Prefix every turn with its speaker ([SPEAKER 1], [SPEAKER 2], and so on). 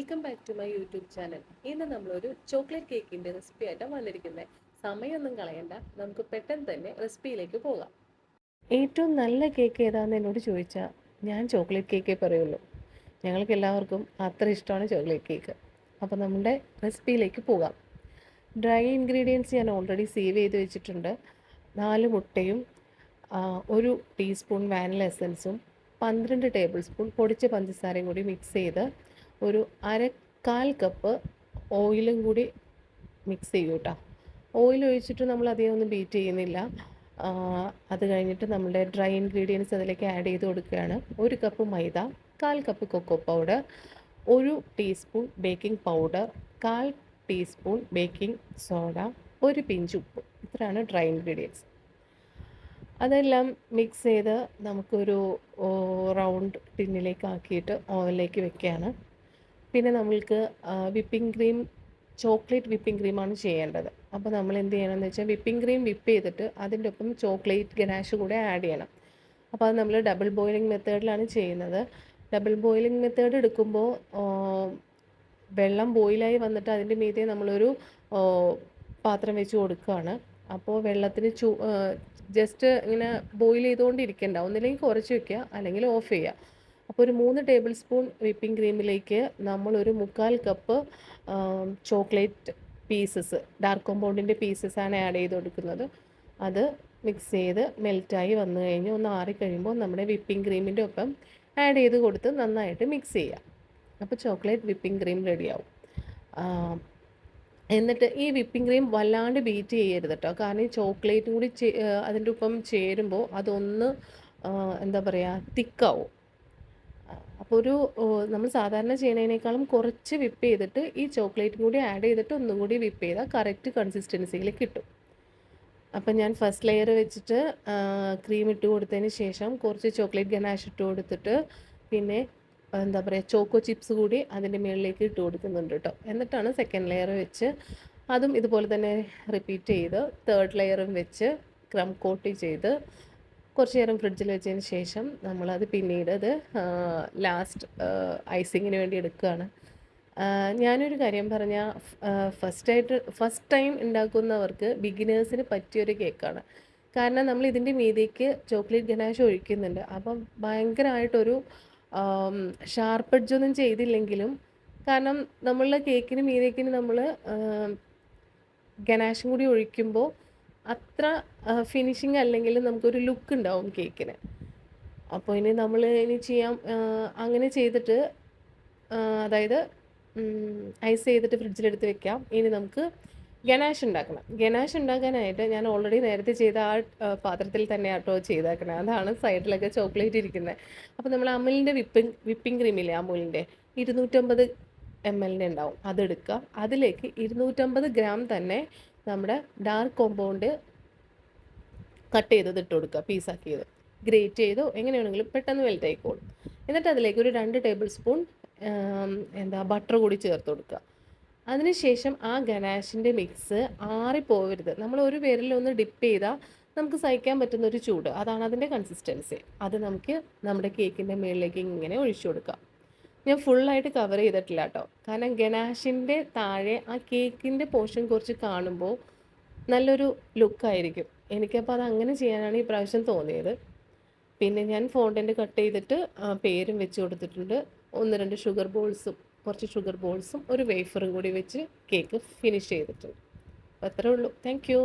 [SPEAKER 1] Welcome back to my YouTube channel. ഇന്ന് നമ്മളൊരു chocolate കേക്കിൻ്റെ റെസിപ്പി ആയിട്ടാണ് വന്നിരിക്കുന്നത്. സമയമൊന്നും കളയണ്ട, നമുക്ക് പെട്ടെന്ന് തന്നെ റെസിപ്പിയിലേക്ക് പോകാം. ഏറ്റവും നല്ല കേക്ക് ഏതാണെന്ന് എന്നോട് ചോദിച്ചാൽ ഞാൻ ചോക്ലേറ്റ് കേക്കേ പറയുള്ളൂ. ഞങ്ങൾക്ക് എല്ലാവർക്കും അത്ര ഇഷ്ടമാണ് ചോക്ലേറ്റ് കേക്ക്. അപ്പോൾ നമ്മുടെ റെസിപ്പിയിലേക്ക് പോകാം. ഡ്രൈ ഇൻഗ്രീഡിയൻസ് ഞാൻ ഓൾറെഡി സേവ് ചെയ്ത് വെച്ചിട്ടുണ്ട്. 4 മുട്ടയും 1 ടീസ്പൂൺ വാനില എസൻസും 12 ടേബിൾ സ്പൂൺ പൊടിച്ച പഞ്ചസാരയും കൂടി മിക്സ് ചെയ്ത് ഒരു 1/4 കപ്പ് ഓയിലും കൂടി മിക്സ് ചെയ്യും കേട്ടോ. ഓയിൽ ഒഴിച്ചിട്ട് നമ്മൾ അധികം ഒന്നും ബീറ്റ് ചെയ്യുന്നില്ല. അത് കഴിഞ്ഞിട്ട് നമ്മുടെ ഡ്രൈ ഇൻഗ്രീഡിയൻസ് അതിലേക്ക് ആഡ് ചെയ്ത് കൊടുക്കുകയാണ്. 1 cup maida, 1/4 cup cocoa powder, 1 teaspoon baking powder, 1/4 teaspoon baking soda, 1 pinch ഉപ്പ്. ഇത്രയാണ് ഡ്രൈ ഇൻഗ്രീഡിയൻസ്. അതെല്ലാം മിക്സ് ചെയ്ത് നമുക്കൊരു റൗണ്ട് ടിന്നിലേക്ക് ആക്കിയിട്ട് ഓവനിലേക്ക് വെക്കുകയാണ്. പിന്നെ നമ്മൾക്ക് വിപ്പിംഗ് ക്രീം, ചോക്ലേറ്റ് വിപ്പിംഗ് ക്രീമാണ് ചെയ്യേണ്ടത്. അപ്പോൾ നമ്മൾ എന്ത് ചെയ്യണമെന്ന് വെച്ചാൽ വിപ്പിംഗ് ക്രീം വിപ്പ് ചെയ്തിട്ട് അതിൻ്റെ ഒപ്പം ചോക്ലേറ്റ് ഗനാഷ് കൂടെ ആഡ് ചെയ്യണം. അപ്പോൾ അത് നമ്മൾ ഡബിൾ ബോയിലിംഗ് മെത്തേഡിലാണ് ചെയ്യുന്നത്. ഡബിൾ ബോയിലിംഗ് മെത്തേഡ് എടുക്കുമ്പോൾ വെള്ളം ബോയിലായി വന്നിട്ട് അതിൻ്റെ മീതെ നമ്മളൊരു പാത്രം വെച്ച് കൊടുക്കുകയാണ്. അപ്പോൾ വെള്ളത്തിന് ജസ്റ്റ് ഇങ്ങനെ ബോയിൽ ചെയ്തുകൊണ്ടിരിക്കേണ്ട, ഒന്നില്ലെങ്കിൽ കുറച്ച് വയ്ക്കുക അല്ലെങ്കിൽ ഓഫ് ചെയ്യുക. അപ്പോൾ ഒരു 3 ടേബിൾ സ്പൂൺ വിപ്പിംഗ് ക്രീമിലേക്ക് നമ്മളൊരു 1/4 കപ്പ് ചോക്ലേറ്റ് പീസസ്, ഡാർക്ക് കോമ്പൗണ്ടിൻ്റെ പീസസാണ് ആഡ് ചെയ്ത് കൊടുക്കുന്നത്. അത് മിക്സ് ചെയ്ത് മെൽറ്റായി വന്നു കഴിഞ്ഞ് ഒന്ന് ആറിക്കഴിയുമ്പോൾ നമ്മുടെ വിപ്പിംഗ് ക്രീമിൻ്റെ ഒപ്പം ആഡ് ചെയ്ത് കൊടുത്ത് നന്നായിട്ട് മിക്സ് ചെയ്യുക. അപ്പോൾ ചോക്ലേറ്റ് വിപ്പിംഗ് ക്രീം റെഡിയാവും. എന്നിട്ട് ഈ വിപ്പിംഗ് ക്രീം വല്ലാണ്ട് ബീറ്റ് ചെയ്യരുത് കേട്ടോ. കാരണം ഈ ചോക്ലേറ്റും കൂടി അതിൻ്റെ ഒപ്പം ചേരുമ്പോൾ അതൊന്ന് എന്താ പറയുക, തിക്കാവും. അപ്പോൾ നമ്മൾ സാധാരണ ചെയ്യുന്നതിനേക്കാളും കുറച്ച് വിപ്പ് ചെയ്തിട്ട് ഈ ചോക്ലേറ്റും കൂടി ആഡ് ചെയ്തിട്ട് ഒന്നും കൂടി വിപ്പ് ചെയ്താൽ കറക്റ്റ് കൺസിസ്റ്റൻസിയിൽ കിട്ടും. അപ്പം ഞാൻ ഫസ്റ്റ് ലെയർ വെച്ചിട്ട് ക്രീം ഇട്ട് കൊടുത്തതിന് ശേഷം കുറച്ച് ചോക്ലേറ്റ് ഗനാഷ് ഇട്ട് കൊടുത്തിട്ട് പിന്നെ എന്താ പറയുക, ചോക്കോ ചിപ്സ് കൂടി അതിൻ്റെ മുകളിലേക്ക് ഇട്ട് കൊടുക്കുന്നുണ്ട് കേട്ടോ. എന്നിട്ടാണ് സെക്കൻഡ് ലെയർ വെച്ച് അതും ഇതുപോലെ തന്നെ റിപ്പീറ്റ് ചെയ്ത് തേർഡ് ലെയറും വെച്ച് ക്രം കോട്ട് ചെയ്ത് കുറച്ച് നേരം ഫ്രിഡ്ജിൽ വെച്ചതിന് ശേഷം നമ്മളത് പിന്നീട് അത് ലാസ്റ്റ് ഐസിങ്ങിന് വേണ്ടി എടുക്കുകയാണ്. ഞാനൊരു കാര്യം പറഞ്ഞാൽ ഫസ്റ്റ് ടൈം ഉണ്ടാക്കുന്നവർക്ക്, ബിഗിനേഴ്സിന് പറ്റിയൊരു കേക്കാണ്. കാരണം നമ്മൾ ഇതിൻ്റെ മീതേക്ക് ചോക്ലേറ്റ് ഗനാഷ് ഒഴിക്കുന്നുണ്ട്. അപ്പം ഭയങ്കരമായിട്ടൊരു ഷാർപ്പ് എഡ്ജൊന്നും ചെയ്തില്ലെങ്കിലും, കാരണം നമ്മളുടെ കേക്കിന് മീതേക്കിന് നമ്മൾ ഗനാഷും കൂടി ഒഴിക്കുമ്പോൾ അത്ര ഫിനിഷിങ് അല്ലെങ്കിലും നമുക്കൊരു ലുക്ക് ഉണ്ടാവും കേക്കിന്. അപ്പോൾ നമ്മൾ ചെയ്യാം, അങ്ങനെ ചെയ്തിട്ട് അതായത് ഐസ് ചെയ്തിട്ട് ഫ്രിഡ്ജിലെടുത്ത് വെക്കാം. ഇനി നമുക്ക് ഗനാഷ് ഉണ്ടാക്കണം. ഗനാഷ് ഉണ്ടാക്കാനായിട്ട് ഞാൻ ഓൾറെഡി നേരത്തെ ചെയ്ത ആ പാത്രത്തിൽ തന്നെ ആട്ടോ ചെയ്തേക്കണം. അതാണ് സൈഡിലൊക്കെ ചോക്ലേറ്റ് ഇരിക്കുന്നത്. അപ്പോൾ നമ്മൾ അമുലിൻ്റെ വിപ്പിംഗ് ക്രീമില്ലേ, അമുലിൻ്റെ 250 ml ഉണ്ടാവും, അതെടുക്കുക. അതിലേക്ക് 250 ഗ്രാം തന്നെ നമ്മുടെ ഡാർക്ക് കോമ്പൗണ്ട് കട്ട് ചെയ്തത് ഇട്ട് കൊടുക്കുക, പീസാക്കിയത്. ഗ്രേറ്റ് ചെയ്തോ എങ്ങനെ വേണമെങ്കിലും പെട്ടെന്ന് വെൽറ്റ് ആയിക്കോളും. എന്നിട്ട് അതിലേക്ക് ഒരു 2 ടേബിൾ സ്പൂൺ ബട്ടർ കൂടി ചേർത്ത് കൊടുക്കുക. അതിനുശേഷം ആ ഗനാഷിൻ്റെ മിക്സ് ആറിപ്പോവരുത്. നമ്മൾ ഒരു വിരലൊന്ന് ഡിപ്പ് ചെയ്താൽ നമുക്ക് സഹിക്കാൻ പറ്റുന്ന ഒരു ചൂട്, അതാണ് അതിൻ്റെ കൺസിസ്റ്റൻസി. അത് നമുക്ക് നമ്മുടെ കേക്കിൻ്റെ മുകളിലേക്ക് ഇങ്ങനെ ഒഴിച്ചു കൊടുക്കാം. ഞാൻ ഫുള്ളായിട്ട് കവർ ചെയ്തിട്ടില്ല കേട്ടോ, കാരണം ഗനാഷിൻ്റെ താഴെ ആ കേക്കിൻ്റെ പോർഷൻ കുറച്ച് കാണുമ്പോൾ നല്ലൊരു ലുക്കായിരിക്കും. എനിക്കപ്പോൾ അത് അങ്ങനെ ചെയ്യാനാണ് ഈ പ്രാവശ്യം തോന്നിയത്. പിന്നെ ഞാൻ ഫോണ്ടൻ്റ് കട്ട് ചെയ്തിട്ട് പേരും വെച്ച് കൊടുത്തിട്ടുണ്ട്. 1-2 ഷുഗർ ബോൾസും, കുറച്ച് ഷുഗർ ബോൾസും ഒരു വേഫറും കൂടി വെച്ച് കേക്ക് ഫിനിഷ് ചെയ്തിട്ടുണ്ട്. അപ്പോൾ അത്രേ ഉള്ളൂ. Thank you.